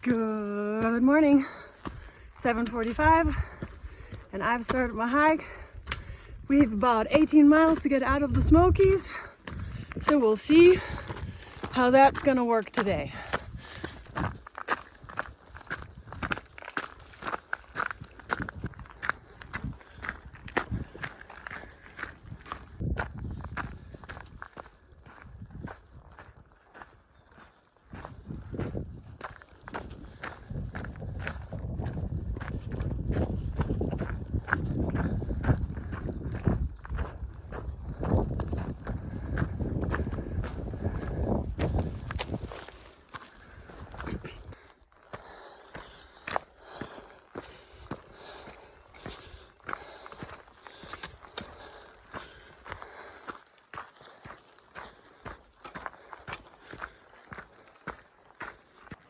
Good morning. 7:45 and I've started my hike. We have about 18 miles to get out of the Smokies, so we'll see how that's gonna work today.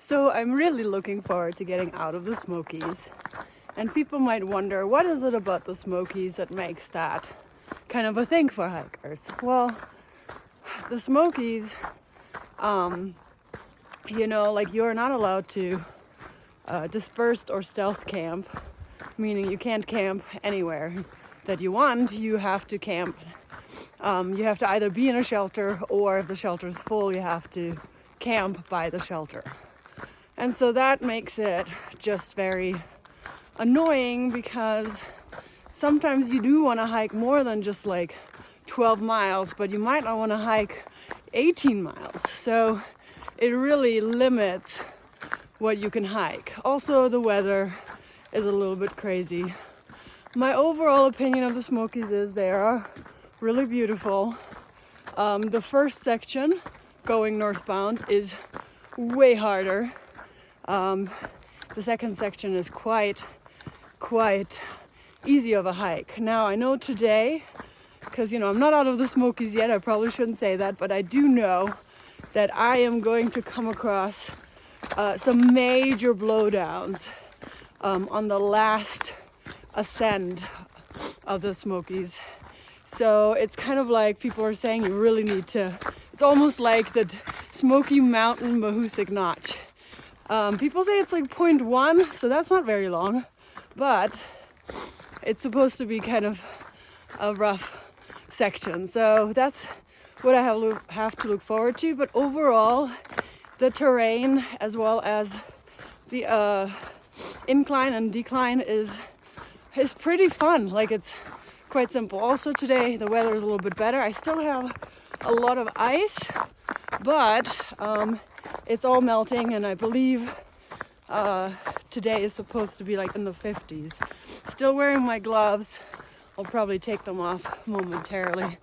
So I'm really looking forward to getting out of the Smokies. And people might wonder, what is it about the Smokies that makes that kind of a thing for hikers? Well, the Smokies, like you're not allowed to dispersed or stealth camp, meaning you can't camp anywhere that you want. You have to camp. You have to either be in a shelter, or if the shelter is full, you have to camp by the shelter. And so that makes it just very annoying, because sometimes you do want to hike more than just like 12 miles, but you might not want to hike 18 miles. So it really limits what you can hike. Also, the weather is a little bit crazy. My overall opinion of the Smokies is they are really beautiful. The first section going northbound is way harder. The second section is quite easy of a hike. Now I know today, because I'm not out of the Smokies yet, I probably shouldn't say that, but I do know that I am going to come across some major blowdowns on the last ascent of the Smokies. So it's kind of like people are saying you really need to, it's almost like the Smoky Mountain Mahoosuc Notch. People say it's like 0.1, so that's not very long, but it's supposed to be kind of a rough section. So that's what I have to look forward to. But overall, the terrain as well as the incline and decline is pretty fun. Like, it's quite simple. Also today the weather is a little bit better. I still have a lot of ice, but it's all melting, and I believe today is supposed to be like in the 50s. Still wearing my gloves. I'll probably take them off momentarily.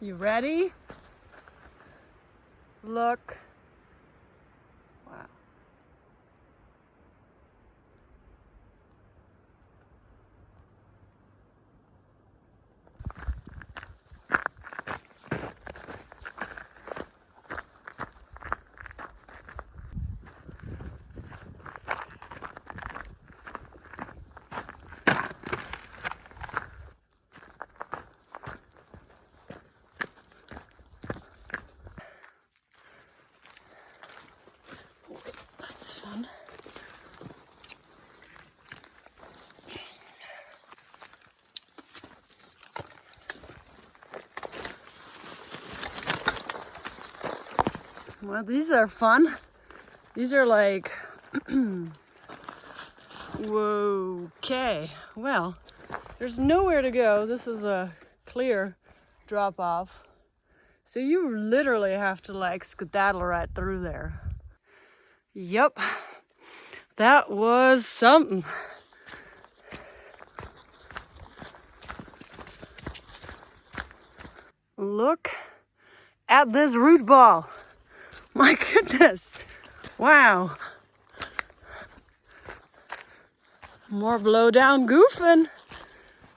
You ready? Look. Wow. That's fun. Well, these are fun. These are like Whoa, okay. Well, there's nowhere to go. This is a clear drop off. So you literally have to like skedaddle right through there. Yep, that was something. Look at this root ball. My goodness. Wow. More blowdown goofing.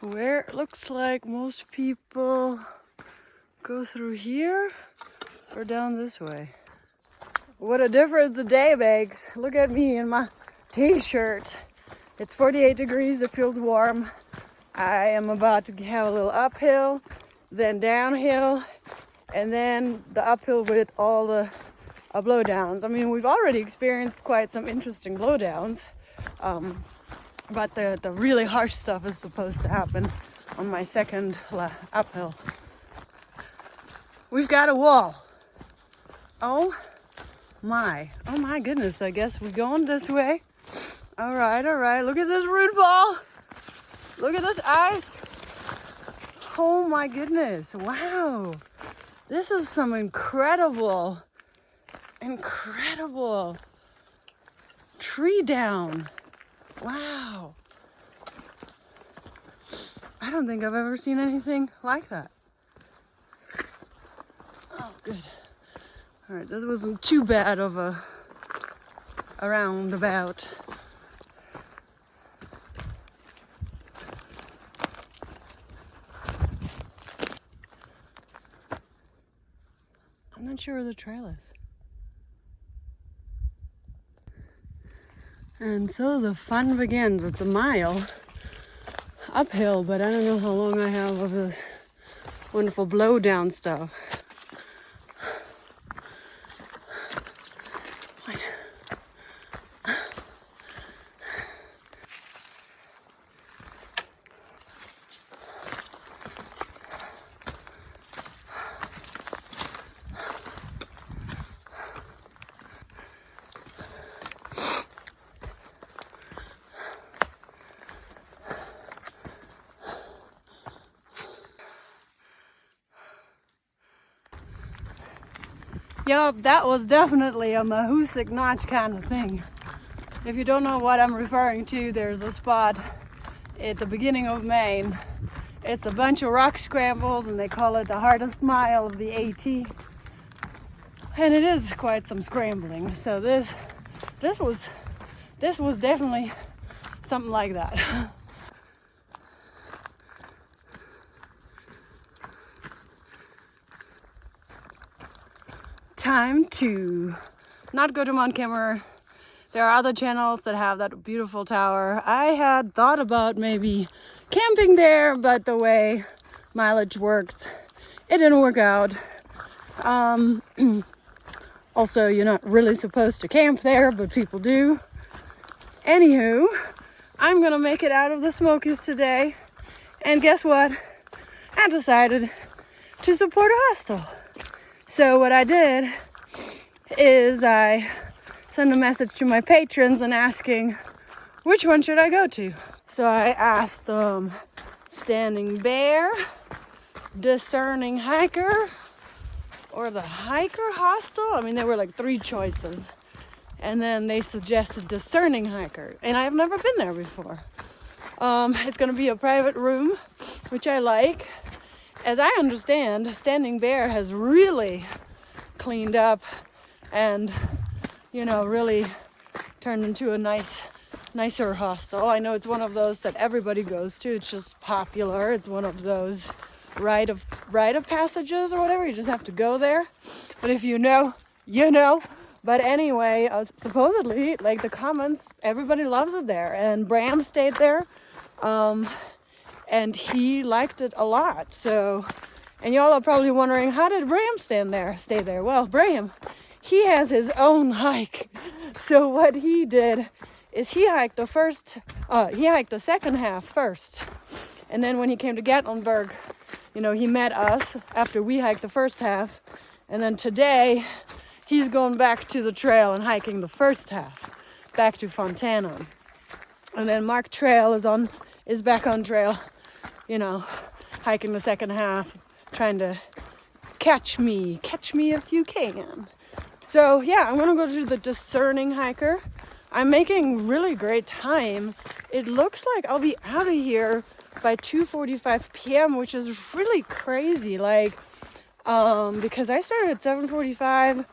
Where it looks like most people go through here or down this way. What a difference a day makes. Look at me in my t-shirt. It's 48 degrees, it feels warm. I am about to have a little uphill, then downhill, and then the uphill with all the blowdowns. I mean, we've already experienced quite some interesting blowdowns, but the really harsh stuff is supposed to happen on my second uphill. We've got a wall. Oh my goodness, I guess we're going this way. All right, look at this root ball. Look at this ice. Oh my goodness, wow. This is some incredible tree down. Wow. I don't think I've ever seen anything like that. Oh, good. All right, this wasn't too bad of a roundabout. I'm not sure where the trail is. And so the fun begins. It's a mile uphill, but I don't know how long I have of this wonderful blowdown stuff. Yup, that was definitely a Mahoosic Notch kind of thing. If you don't know what I'm referring to, there's a spot at the beginning of Maine. It's a bunch of rock scrambles and they call it the hardest mile of the AT. And it is quite some scrambling. So this was definitely something like that. Time to not go to Mount Kimmer. There are other channels that have that beautiful tower. I had thought about maybe camping there, but the way mileage works, it didn't work out. Also, you're not really supposed to camp there, but people do. Anywho, I'm gonna make it out of the Smokies today. And guess what? I decided to support a hostel. So what I did is I sent a message to my patrons and asking, which one should I go to? So I asked them, Standing Bear, Discerning Hiker, or the Hiker Hostel? I mean, there were like 3 choices. And then they suggested Discerning Hiker. And I've never been there before. It's gonna be a private room, which I like. As I understand, Standing Bear has really cleaned up and, you know, really turned into a nicer hostel. I know it's one of those that everybody goes to. It's just popular. It's one of those rite of passages or whatever. You just have to go there. But if you know, you know. But anyway, supposedly, like the comments, everybody loves it there. And Bram stayed there. And he liked it a lot. So, and y'all are probably wondering, how did Bram stay there? Well, Bram, he has his own hike. So what he did is he hiked the second half first. And then when he came to Gatlinburg, you know, he met us after we hiked the first half. And then today, he's going back to the trail and hiking the first half, back to Fontana. And then Mark Trail is back on trail, you know, hiking the second half, trying to catch me if you can. So yeah, I'm gonna go to the discerning hiker. I'm making really great time. It looks like I'll be out of here by 2:45 p.m., which is really crazy. Like, because I started at 7:45,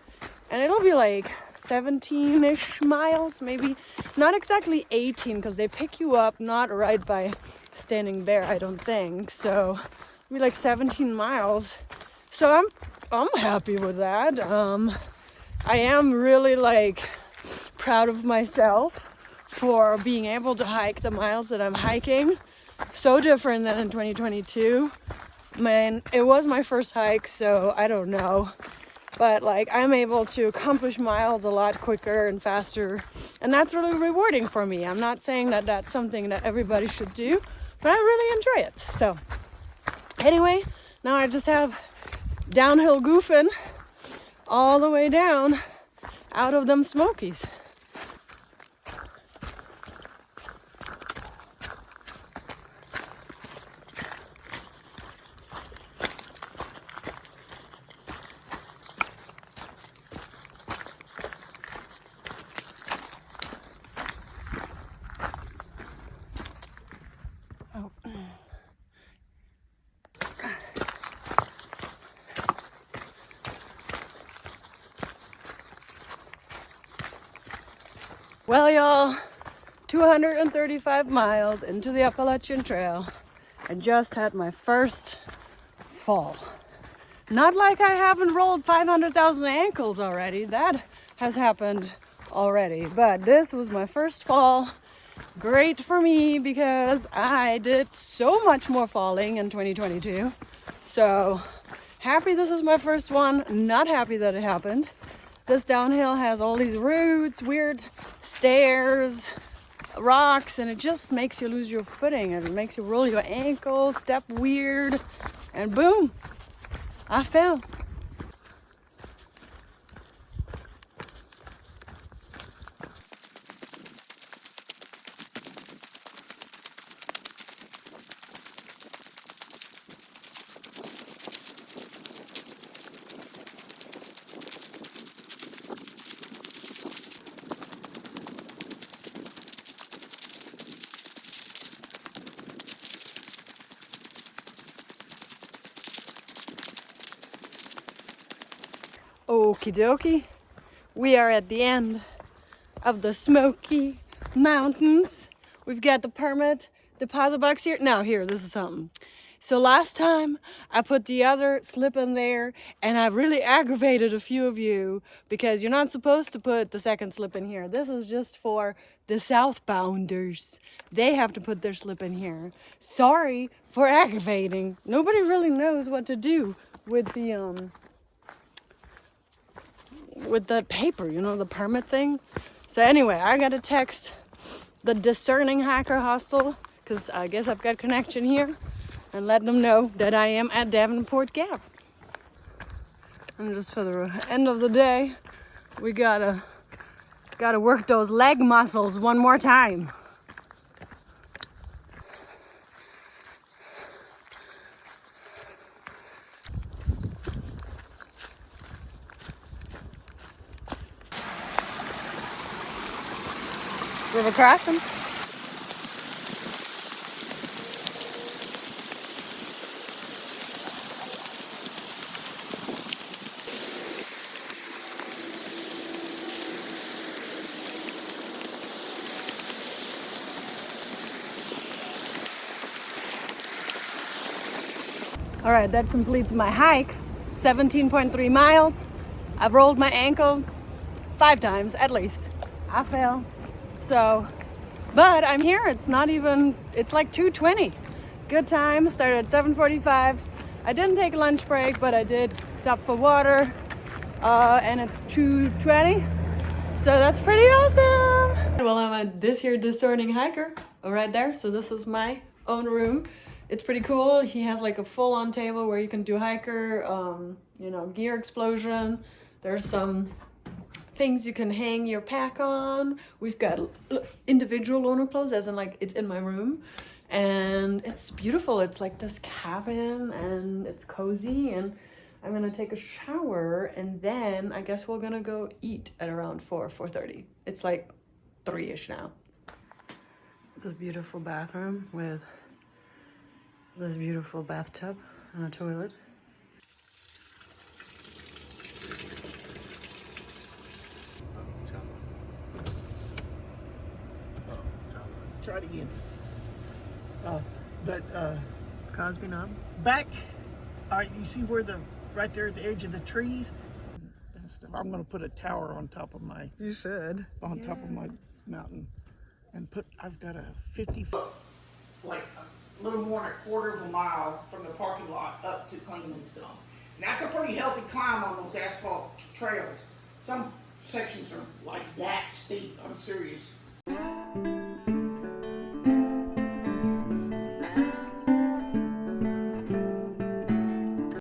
and it'll be like 17-ish miles, maybe not exactly 18, because they pick you up not right by Standing Bear, I don't think. So it'll be like 17 miles. So I'm happy with that. I am really like proud of myself for being able to hike the miles that I'm hiking. So different than in 2022. Man, it was my first hike, so I don't know. But like, I'm able to accomplish miles a lot quicker and faster, and that's really rewarding for me. I'm not saying that that's something that everybody should do, but I really enjoy it. So anyway, now I just have downhill goofing all the way down out of them Smokies. Oh. Well, y'all, 235 miles into the Appalachian Trail, I just had my first fall. Not like I haven't rolled 500,000 ankles already. That has happened already. But this was my first fall. Great for me because I did so much more falling in 2022. So happy this is my first one. Not happy that it happened. This downhill has all these roots, weird stairs, rocks, and it just makes you lose your footing. It makes you roll your ankles, step weird, and boom, I fell. Okie dokie, we are at the end of the Smoky Mountains. We've got the permit deposit box here. Now here, this is something. So last time I put the other slip in there, and I really aggravated a few of you because you're not supposed to put the second slip in here. This is just for the southbounders. They have to put their slip in here. Sorry for aggravating. Nobody really knows what to do with the paper, you know, the permit thing. So anyway, I got to text the discerning hiker hostel, because I guess I've got connection here, and let them know that I am at Davenport Gap. And just for the end of the day, we gotta work those leg muscles one more time. River Crossin. All right, that completes my hike. 17.3 miles. I've rolled my ankle 5 times at least. I fell. So, but I'm here. It's not even, it's like 2:20. Good time. Started at 7:45. I didn't take a lunch break, but I did stop for water. And it's 2:20. So that's pretty awesome. Well, I'm a this year discerning hiker right there. So this is my own room. It's pretty cool. He has like a full-on table where you can do hiker, you know, gear explosion. There's some things you can hang your pack on. We've got individual owner clothes, as in like it's in my room. And it's beautiful. It's like this cabin and it's cozy, and I'm gonna take a shower and then I guess we're gonna go eat at around 4:30. It's like 3-ish now. This beautiful bathroom with this beautiful bathtub and a toilet. Try it again. Cosby knob. Back, all right, you see where right there at the edge of the trees? I'm gonna put a tower on top of my, You should. on top of my mountain. And I've got a 50-foot, like a little more than a quarter of a mile from the parking lot up to Clingman's Dome. And that's a pretty healthy climb on those asphalt trails. Some sections are like that steep, I'm serious.